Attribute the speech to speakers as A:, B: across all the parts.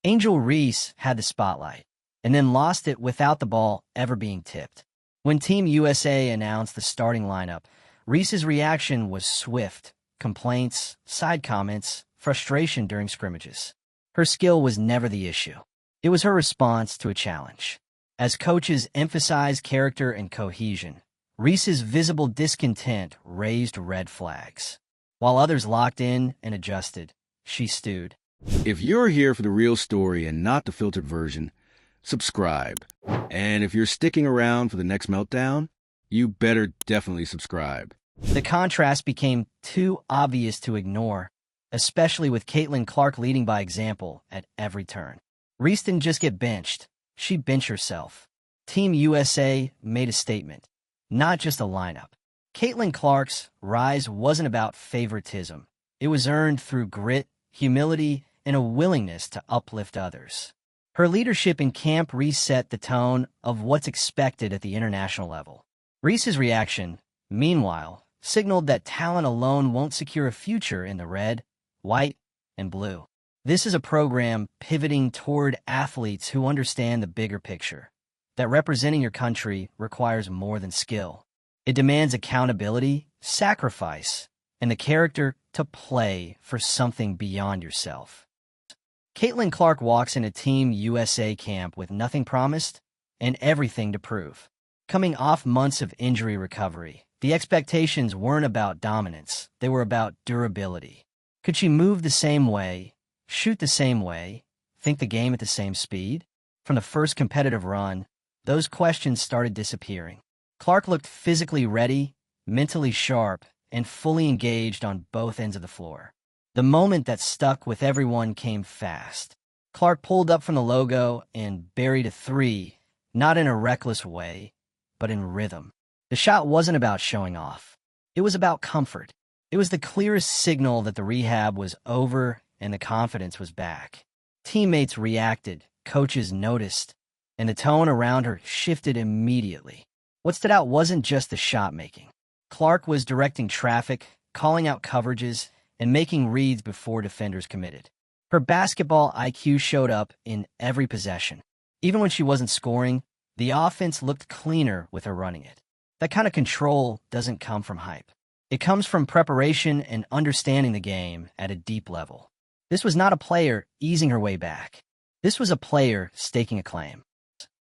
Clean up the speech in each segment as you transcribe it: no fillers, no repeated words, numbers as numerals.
A: Angel Reese had the spotlight, and then lost it without the ball ever being tipped. When Team USA announced the starting lineup, Reese's reaction was swift: complaints, side comments, frustration during scrimmages. Her skill was never the issue. It was her response to a challenge. As coaches emphasized character and cohesion, Reese's visible discontent raised red flags. While others locked in and adjusted, she stewed.
B: If you're here for the real story and not the filtered version, subscribe. And if you're sticking around for the next meltdown, you better definitely subscribe.
A: The contrast became too obvious to ignore, especially with Caitlin Clark leading by example at every turn. Reese didn't just get benched, she benched herself. Team USA made a statement, not just a lineup. Caitlin Clark's rise wasn't about favoritism. It was earned through grit, humility, and a willingness to uplift others. Her leadership in camp reset the tone of what's expected at the international level. Reese's reaction, meanwhile, signaled that talent alone won't secure a future in the red, white, and blue. This is a program pivoting toward athletes who understand the bigger picture, that representing your country requires more than skill. It demands accountability, sacrifice, and the character to play for something beyond yourself. Caitlin Clark walks into Team USA camp with nothing promised and everything to prove. Coming off months of injury recovery, the expectations weren't about dominance, they were about durability. Could she move the same way, shoot the same way, think the game at the same speed? From the first competitive run, those questions started disappearing. Clark looked physically ready, mentally sharp, and fully engaged on both ends of the floor. The moment that stuck with everyone came fast. Clark pulled up from the logo and buried a three, not in a reckless way, but in rhythm. The shot wasn't about showing off. It was about comfort. It was the clearest signal that the rehab was over and the confidence was back. Teammates reacted, coaches noticed, and the tone around her shifted immediately. What stood out wasn't just the shot making. Clark was directing traffic, calling out coverages, and making reads before defenders committed. Her basketball IQ showed up in every possession. Even when she wasn't scoring, the offense looked cleaner with her running it. That kind of control doesn't come from hype. It comes from preparation and understanding the game at a deep level. This was not a player easing her way back. This was a player staking a claim.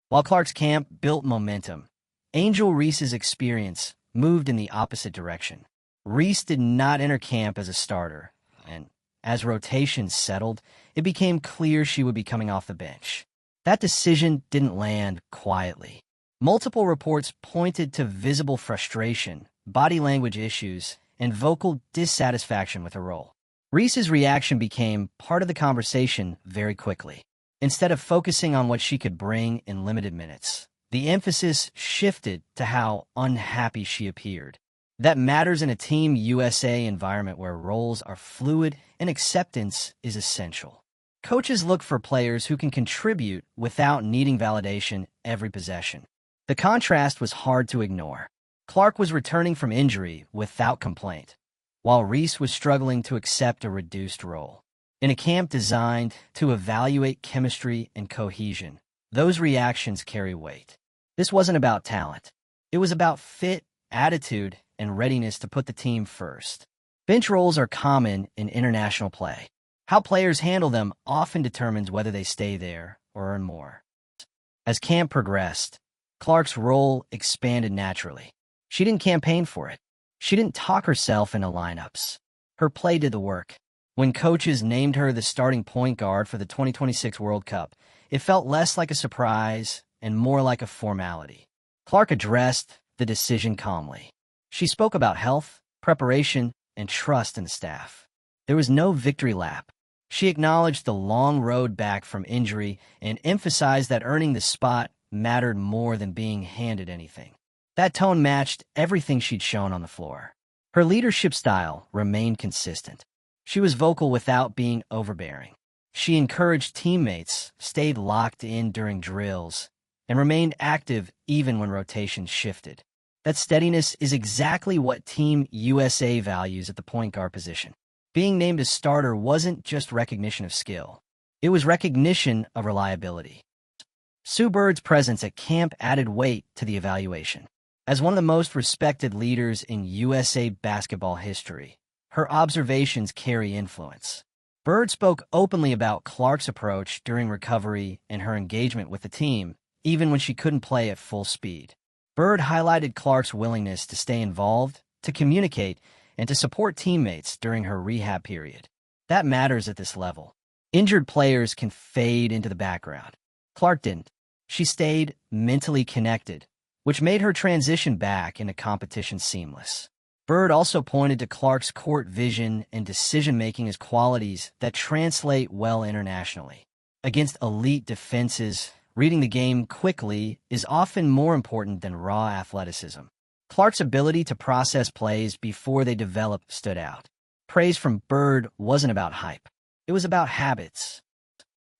A: While Clark's camp built momentum, Angel Reese's experience moved in the opposite direction. Reese did not enter camp as a starter, and as rotations settled, it became clear she would be coming off the bench. That decision didn't land quietly. Multiple reports pointed to visible frustration, body language issues, and vocal dissatisfaction with her role. Reese's reaction became part of the conversation very quickly. Instead of focusing on what she could bring in limited minutes, the emphasis shifted to how unhappy she appeared. That matters in a Team USA environment where roles are fluid and acceptance is essential. Coaches look for players who can contribute without needing validation every possession. The contrast was hard to ignore. Clark was returning from injury without complaint, while Reese was struggling to accept a reduced role. In a camp designed to evaluate chemistry and cohesion, those reactions carry weight. This wasn't about talent. It was about fit, attitude, and readiness to put the team first. Bench roles are common in international play. How players handle them often determines whether they stay there or earn more. As camp progressed, Clark's role expanded naturally. She didn't campaign for it. She didn't talk herself into lineups. Her play did the work. When coaches named her the starting point guard for the 2026 World Cup, it felt less like a surprise and more like a formality. Clark addressed the decision calmly. She spoke about health, preparation, and trust in the staff. There was no victory lap. She acknowledged the long road back from injury and emphasized that earning the spot mattered more than being handed anything. That tone matched everything she'd shown on the floor. Her leadership style remained consistent. She was vocal without being overbearing. She encouraged teammates, stayed locked in during drills, and remained active even when rotations shifted. That steadiness is exactly what Team USA values at the point guard position. Being named a starter wasn't just recognition of skill. It was recognition of reliability. Sue Bird's presence at camp added weight to the evaluation. As one of the most respected leaders in USA basketball history, her observations carry influence. Bird spoke openly about Clark's approach during recovery and her engagement with the team, even when she couldn't play at full speed. Bird highlighted Clark's willingness to stay involved, to communicate, and to support teammates during her rehab period. That matters at this level. Injured players can fade into the background. Clark didn't. She stayed mentally connected, which made her transition back into competition seamless. Bird also pointed to Clark's court vision and decision-making as qualities that translate well internationally. Against elite defenses, reading the game quickly is often more important than raw athleticism. Clark's ability to process plays before they develop stood out. Praise from Bird wasn't about hype. It was about habits.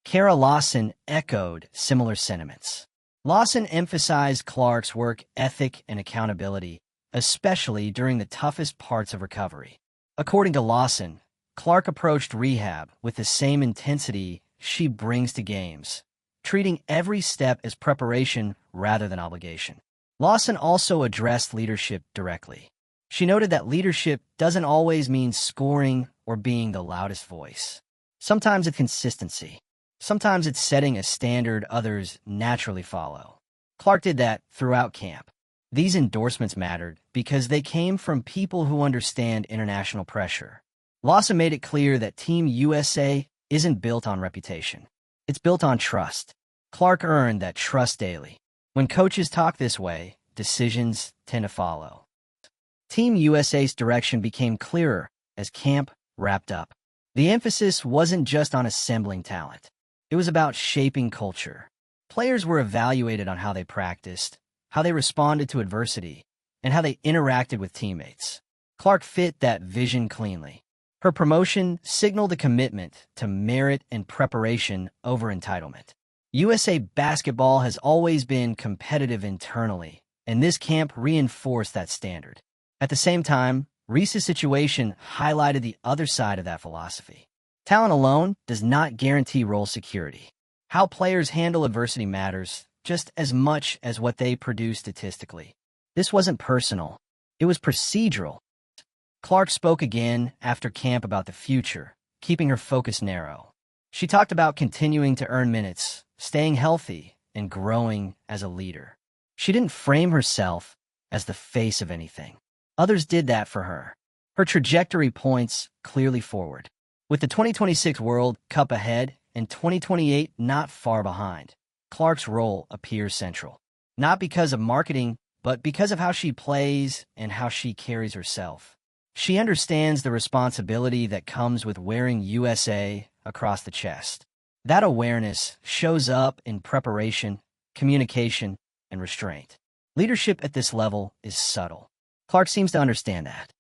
A: Kara Lawson echoed similar sentiments. Lawson emphasized Clark's work ethic and accountability, especially during the toughest parts of recovery. According to Lawson, Clark approached rehab with the same intensity she brings to games, treating every step as preparation rather than obligation. Lawson also addressed leadership directly. She noted that leadership doesn't always mean scoring or being the loudest voice. Sometimes it's consistency. Sometimes it's setting a standard others naturally follow. Clark did that throughout camp. These endorsements mattered because they came from people who understand international pressure. Lawson made it clear that Team USA isn't built on reputation. It's built on trust. Clark earned that trust daily. When coaches talk this way, decisions tend to follow. Team USA's direction became clearer as camp wrapped up. The emphasis wasn't just on assembling talent. It was about shaping culture. Players were evaluated on how they practiced, how they responded to adversity, and how they interacted with teammates. Clark fit that vision cleanly. Her promotion signaled a commitment to merit and preparation over entitlement. USA basketball has always been competitive internally, and this camp reinforced that standard. At the same time, Reese's situation highlighted the other side of that philosophy. Talent alone does not guarantee role security. How players handle adversity matters just as much as what they produce statistically. This wasn't personal. It was procedural. Clark spoke again after camp about the future, keeping her focus narrow. She talked about continuing to earn minutes, staying healthy, and growing as a leader. She didn't frame herself as the face of anything. Others did that for her. Her trajectory points clearly forward. With the 2026 World Cup ahead and 2028 not far behind, Clark's role appears central. Not because of marketing, but because of how she plays and how she carries herself. She understands the responsibility that comes with wearing USA across the chest. That awareness shows up in preparation, communication, and restraint. Leadership at this level is subtle. Clark seems to understand that.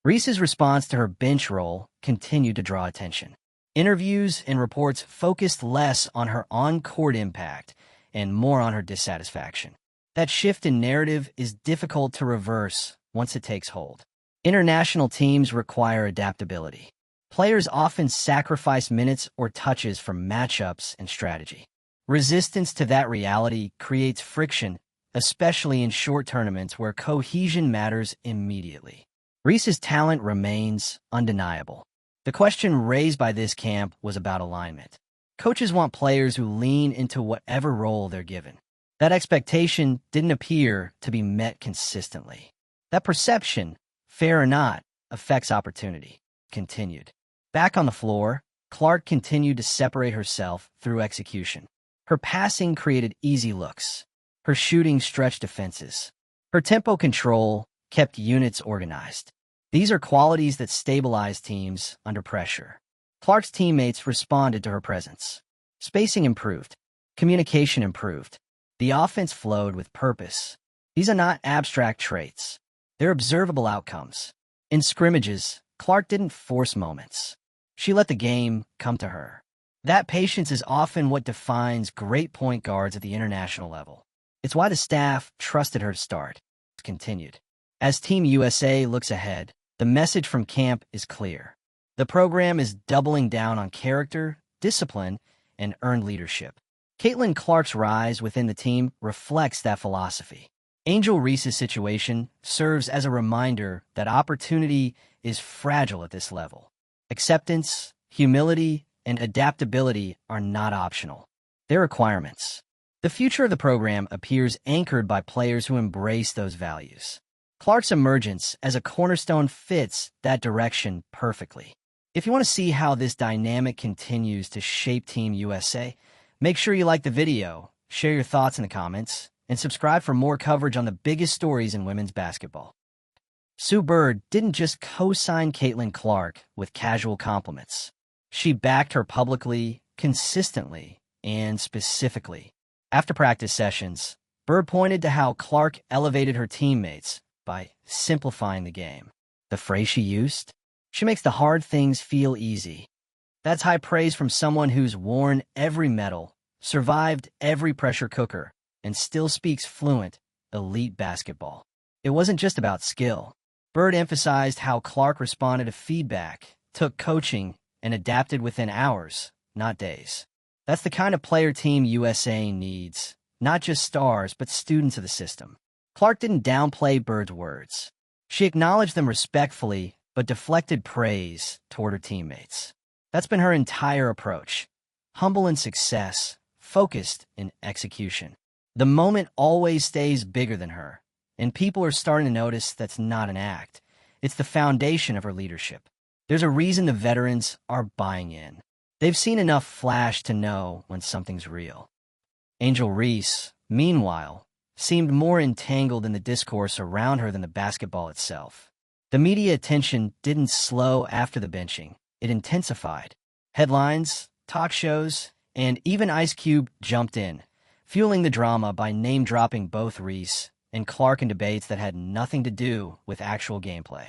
A: Reese's response to her bench role continued to draw attention. Interviews and reports focused less on her on-court impact and more on her dissatisfaction. That shift in narrative is difficult to reverse once it takes hold. International teams require adaptability. Players often sacrifice minutes or touches for matchups and strategy. Resistance to that reality creates friction, especially in short tournaments where cohesion matters immediately. Reese's talent remains undeniable. The question raised by this camp was about alignment. Coaches want players who lean into whatever role they're given. That expectation didn't appear to be met consistently. That perception, fair or not, affects opportunity. Continued. Back on the floor, Clark continued to separate herself through execution. Her passing created easy looks. Her shooting stretched defenses. Her tempo control kept units organized. These are qualities that stabilize teams under pressure. Clark's teammates responded to her presence. Spacing improved. Communication improved. The offense flowed with purpose. These are not abstract traits. They're observable outcomes. In scrimmages, Clark didn't force moments. She let the game come to her. That patience is often what defines great point guards at the international level. It's why the staff trusted her to start. Continued. As Team USA looks ahead, the message from camp is clear. The program is doubling down on character, discipline, and earned leadership. Caitlin Clark's rise within the team reflects that philosophy. Angel Reese's situation serves as a reminder that opportunity is fragile at this level. Acceptance, humility, and adaptability are not optional. They're requirements. The future of the program appears anchored by players who embrace those values. Clark's emergence as a cornerstone fits that direction perfectly. If you want to see how this dynamic continues to shape Team USA, make sure you like the video, share your thoughts in the comments, and subscribe for more coverage on the biggest stories in women's basketball. Sue Bird didn't just co-sign Caitlin Clark with casual compliments. She backed her publicly, consistently, and specifically. After practice sessions, Bird pointed to how Clark elevated her teammates by simplifying the game. The phrase she used? She makes the hard things feel easy. That's high praise from someone who's worn every medal, survived every pressure cooker, and still speaks fluent, elite basketball. It wasn't just about skill. Bird emphasized how Clark responded to feedback, took coaching, and adapted within hours, not days. That's the kind of player Team USA needs, not just stars, but students of the system. Clark didn't downplay Bird's words. She acknowledged them respectfully, but deflected praise toward her teammates. That's been her entire approach. Humble in success, focused in execution. The moment always stays bigger than her, and people are starting to notice that's not an act. It's the foundation of her leadership. There's a reason the veterans are buying in. They've seen enough flash to know when something's real. Angel Reese, meanwhile, seemed more entangled in the discourse around her than the basketball itself. The media attention didn't slow after the benching. It intensified. Headlines, talk shows, and even Ice Cube jumped in, fueling the drama by name-dropping both Reese and Clark in debates that had nothing to do with actual gameplay.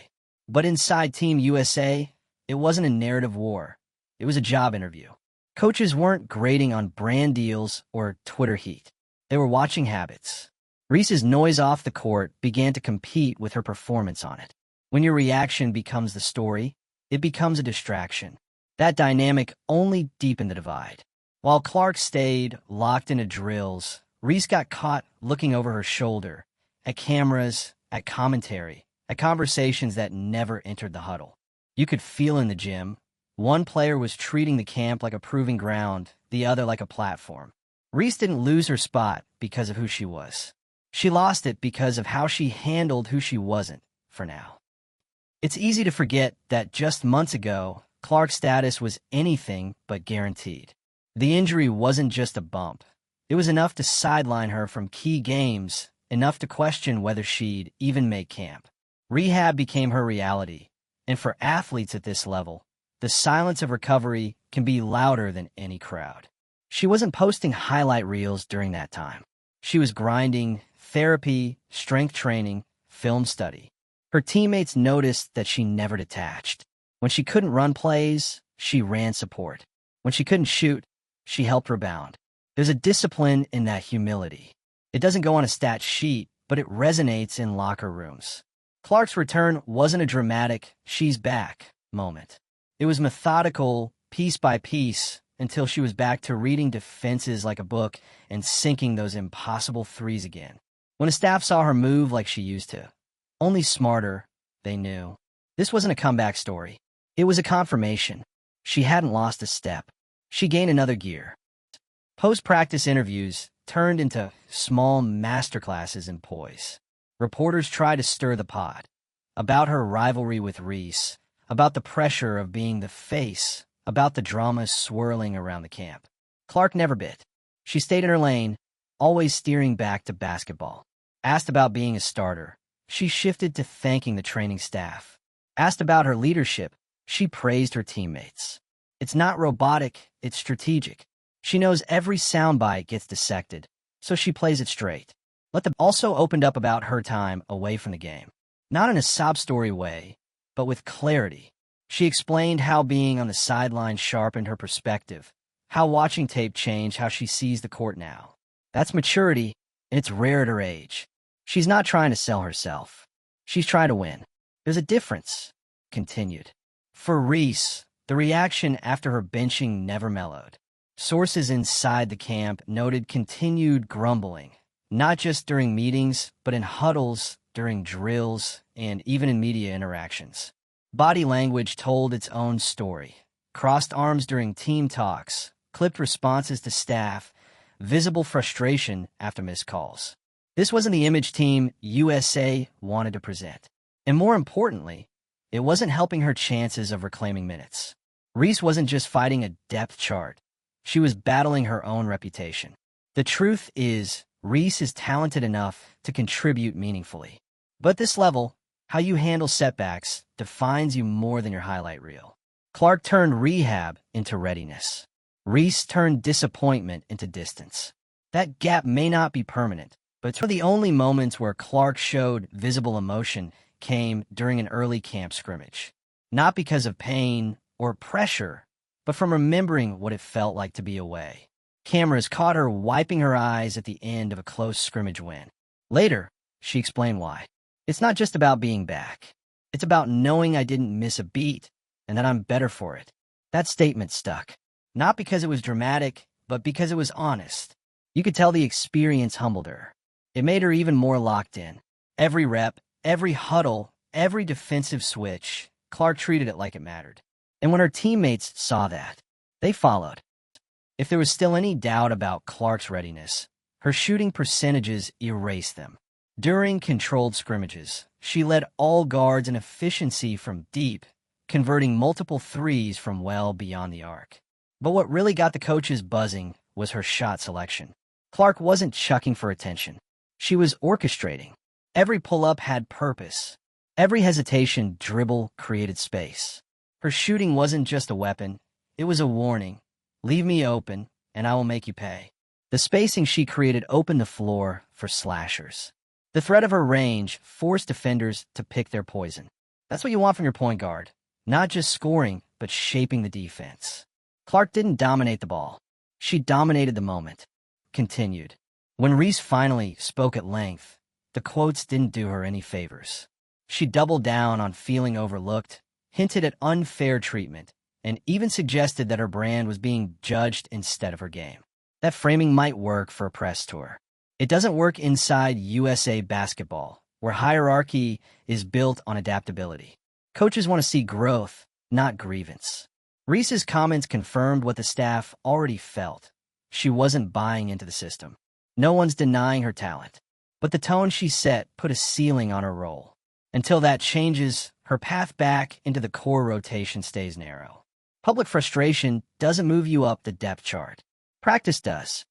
A: But inside Team USA, it wasn't a narrative war. It was a job interview. Coaches weren't grading on brand deals or Twitter heat. They were watching habits. Reese's noise off the court began to compete with her performance on it. When your reaction becomes the story, it becomes a distraction. That dynamic only deepened the divide. While Clark stayed locked into drills, Reese got caught looking over her shoulder, at cameras, at commentary, at conversations that never entered the huddle. You could feel in the gym, one player was treating the camp like a proving ground, the other like a platform. Reese didn't lose her spot because of who she was. She lost it because of how she handled who she wasn't, for now. It's easy to forget that just months ago, Clark's status was anything but guaranteed. The injury wasn't just a bump. It was enough to sideline her from key games, enough to question whether she'd even make camp. Rehab became her reality, and for athletes at this level, the silence of recovery can be louder than any crowd. She wasn't posting highlight reels during that time. She was grinding, therapy, strength training, film study. Her teammates noticed that she never detached. When she couldn't run plays, she ran support. When she couldn't shoot, she helped rebound. There's a discipline in that humility. It doesn't go on a stat sheet, but it resonates in locker rooms. Clark's return wasn't a dramatic, she's back moment. It was methodical, piece by piece, until she was back to reading defenses like a book and sinking those impossible threes again. When a staff saw her move like she used to, only smarter, they knew. This wasn't a comeback story. It was a confirmation. She hadn't lost a step. She gained another gear. Post-practice interviews turned into small masterclasses in poise. Reporters tried to stir the pot. About her rivalry with Reese, about the pressure of being the face, about the drama swirling around the camp. Clark never bit. She stayed in her lane, always steering back to basketball. Asked about being a starter, she shifted to thanking the training staff. Asked about her leadership, she praised her teammates. It's not robotic, it's strategic. She knows every soundbite gets dissected, so she plays it straight. Also opened up about her time away from the game. Not in a sob story way, but with clarity. She explained how being on the sideline sharpened her perspective, how watching tape changed how she sees the court now. That's maturity, and it's rare at her age. She's not trying to sell herself. She's trying to win. There's a difference, continued. For Reese, the reaction after her benching never mellowed. Sources inside the camp noted continued grumbling, not just during meetings, but in huddles, during drills, and even in media interactions. Body language told its own story. Crossed arms during team talks, clipped responses to staff, visible frustration after missed calls. This wasn't the image Team USA wanted to present. And more importantly, it wasn't helping her chances of reclaiming minutes. Reese wasn't just fighting a depth chart. She was battling her own reputation. The truth is, Reese is talented enough to contribute meaningfully. But at this level, how you handle setbacks defines you more than your highlight reel. Clark turned rehab into readiness. Reese turned disappointment into distance. That gap may not be permanent, but the only moments where Clark showed visible emotion came during an early camp scrimmage. Not because of pain or pressure, but from remembering what it felt like to be away. Cameras caught her wiping her eyes at the end of a close scrimmage win. Later, she explained why. It's not just about being back. It's about knowing I didn't miss a beat and that I'm better for it. That statement stuck. Not because it was dramatic, but because it was honest. You could tell the experience humbled her. It made her even more locked in. Every rep, every huddle, every defensive switch, Clark treated it like it mattered. And when her teammates saw that, they followed. If there was still any doubt about Clark's readiness, her shooting percentages erased them. During controlled scrimmages, she led all guards in efficiency from deep, converting multiple threes from well beyond the arc. But what really got the coaches buzzing was her shot selection. Clark wasn't chucking for attention. She was orchestrating. Every pull-up had purpose. Every hesitation dribble created space. Her shooting wasn't just a weapon. It was a warning. Leave me open, and I will make you pay. The spacing she created opened the floor for slashers. The threat of her range forced defenders to pick their poison. That's what you want from your point guard. Not just scoring, but shaping the defense. Clark didn't dominate the ball. She dominated the moment. Continued. When Reese finally spoke at length, the quotes didn't do her any favors. She doubled down on feeling overlooked, hinted at unfair treatment, and even suggested that her brand was being judged instead of her game. That framing might work for a press tour. It doesn't work inside USA basketball, where hierarchy is built on adaptability. Coaches want to see growth, not grievance. Reese's comments confirmed what the staff already felt. She wasn't buying into the system. No one's denying her talent. But the tone she set put a ceiling on her role. Until that changes, her path back into the core rotation stays narrow. Public frustration doesn't move you up the depth chart. Practice does.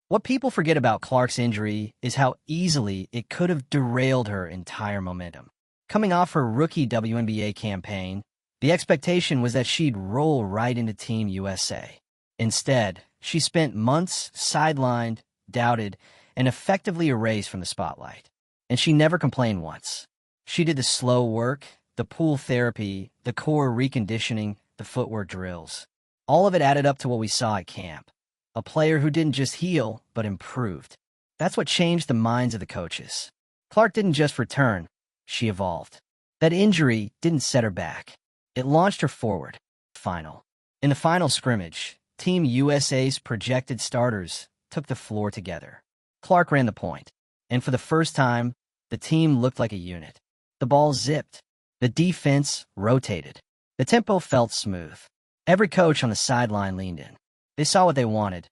A: What people forget about Clark's injury is how easily it could have derailed her entire momentum. Coming off her rookie WNBA campaign, the expectation was that she'd roll right into Team USA. Instead, she spent months sidelined, doubted, and effectively erased from the spotlight. And she never complained once. She did the slow work, the pool therapy, the core reconditioning, the footwork drills. All of it added up to what we saw at camp. A player who didn't just heal, but improved. That's what changed the minds of the coaches. Clark didn't just return, she evolved. That injury didn't set her back. It launched her forward. In the final scrimmage, Team USA's projected starters took the floor together. Clark ran the point, and for the first time, the team looked like a unit. The ball zipped. The defense rotated. The tempo felt smooth. Every coach on the sideline leaned in. They saw what they wanted.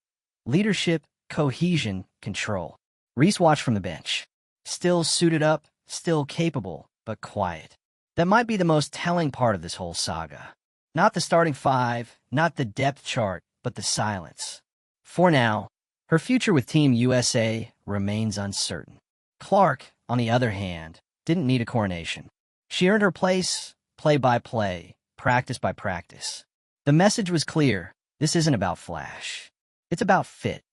A: Leadership, cohesion, control. Reese watched from the bench. Still suited up, still capable, but quiet. That might be the most telling part of this whole saga. Not the starting five, not the depth chart, but the silence. For now, her future with Team USA remains uncertain. Clark, on the other hand, didn't need a coronation. She earned her place, play by play, practice by practice. The message was clear. This isn't about flash. It's about fit.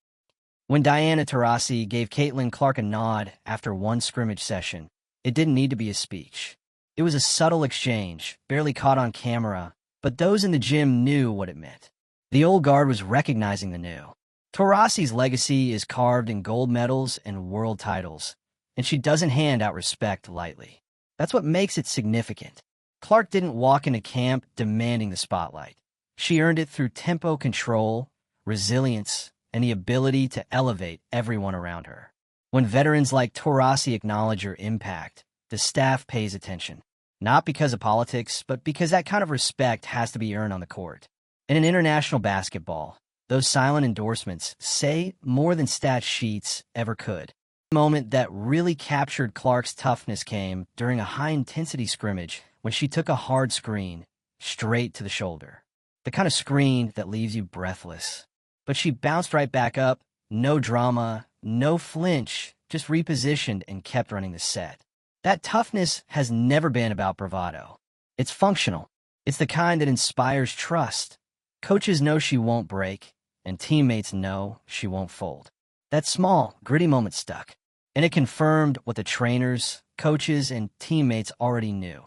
A: When Diana Taurasi gave Caitlin Clark a nod after one scrimmage session, it didn't need to be a speech. It was a subtle exchange, barely caught on camera, but those in the gym knew what it meant. The old guard was recognizing the new. Taurasi's legacy is carved in gold medals and world titles, and she doesn't hand out respect lightly. That's what makes it significant. Clark didn't walk into camp demanding the spotlight. She earned it through tempo control, resilience, and the ability to elevate everyone around her. When veterans like Taurasi acknowledge your impact, the staff pays attention. Not because of politics, but because that kind of respect has to be earned on the court. In an international basketball, those silent endorsements say more than stat sheets ever could. The moment that really captured Clark's toughness came during a high-intensity scrimmage when she took a hard screen straight to the shoulder. The kind of screen that leaves you breathless. But she bounced right back up, no drama, no flinch, just repositioned and kept running the set. That toughness has never been about bravado. It's functional. It's the kind that inspires trust. Coaches know she won't break, and teammates know she won't fold. That small, gritty moment stuck, and it confirmed what the trainers, coaches, and teammates already knew.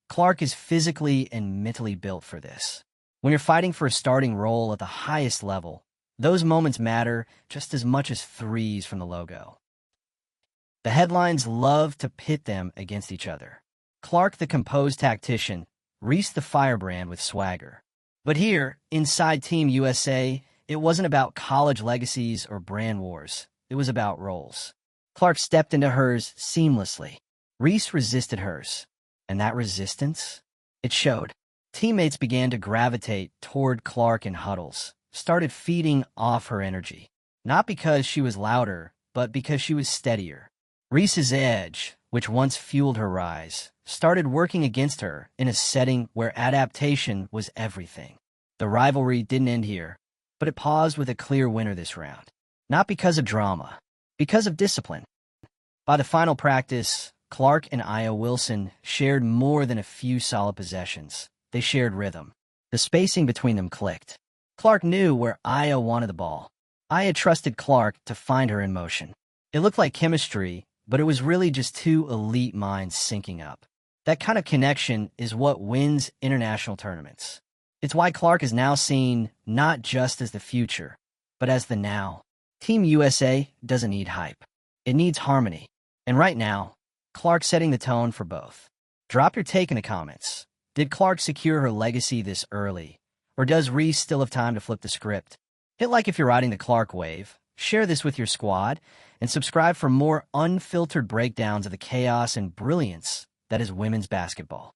A: Clark is physically and mentally built for this. When you're fighting for a starting role at the highest level, those moments matter just as much as threes from the logo. The headlines love to pit them against each other. Clark the composed tactician, Reese the firebrand with swagger. But here, inside Team USA, it wasn't about college legacies or brand wars. It was about roles. Clark stepped into hers seamlessly. Reese resisted hers. And that resistance? It showed. Teammates began to gravitate toward Clark in huddles, started feeding off her energy. Not because she was louder, but because she was steadier. Reese's edge, which once fueled her rise, started working against her in a setting where adaptation was everything. The rivalry didn't end here, but it paused with a clear winner this round. Not because of drama, because of discipline. By the final practice, Clark and Aya Wilson shared more than a few solid possessions. They shared rhythm. The spacing between them clicked. Clark knew where Aya wanted the ball. Aya trusted Clark to find her in motion. It looked like chemistry, but it was really just two elite minds syncing up. That kind of connection is what wins international tournaments. It's why Clark is now seen not just as the future, but as the now. Team USA doesn't need hype. It needs harmony. And right now, Clark's setting the tone for both. Drop your take in the comments. Did Clark secure her legacy this early? Or does Reese still have time to flip the script? Hit like if you're riding the Clark wave, share this with your squad, and subscribe for more unfiltered breakdowns of the chaos and brilliance that is women's basketball.